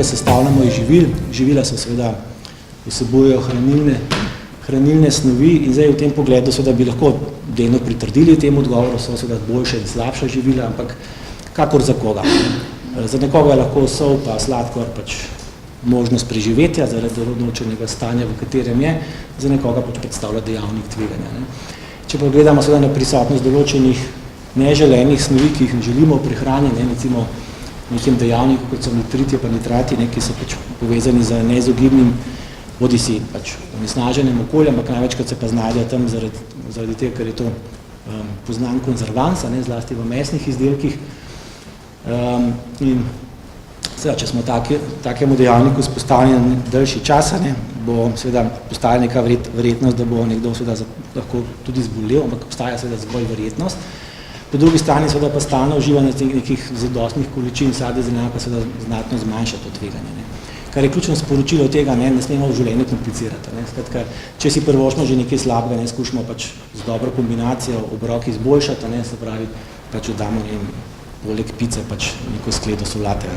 ki sestavljamo iz živil. Živila so seveda vsebujejo hranilne snovi in zdaj v tem pogledu seveda bi lahko delno pritrdili temu odgovoru, so seveda boljše in slabša živila, ampak kakor za koga. Za nekoga je lahko sol pa sladkor pač možnost preživetja zaradi določenega stanja, v katerem je, za nekoga pač predstavlja dejavnik tveganja. Ne. Če pa gledamo seveda na prisotnost določenih neželenih snovi, ki jih ne želimo v prehrani, ne, recimo nekim dejavnikom, kot so nitriti pa nitrati, ne, ki so pač povezani z neizogibnim bodisi pač onesnaženjem okolja, ampak največkrat se pa znajdejo tam zaradi tega, ker je to poznan konzervans, ne, zlasti v mesnih izdelkih. In seveda, če smo takemu dejavniku izpostavljeni daljši čas, ne, bo seveda postaja neka verjetnost, da bo nekdo seveda lahko tudi zbolel, ampak obstaja seveda zgolj verjetnost. Po drugi strani seveda pa stalno uživanje nekih zadostnih količin sadja zelenjave pa seveda znatno zmanjša to tveganje. Ne. Kar je ključno sporočilo tega, ne smemo v življenju komplicirati. Ne. Skratka, če si prvošmo že nekaj slabega, ne skušamo pač z dobro kombinacijo obrok izboljšati, ne, se pravi, pač dodamo poleg pice pač neko skledo solate.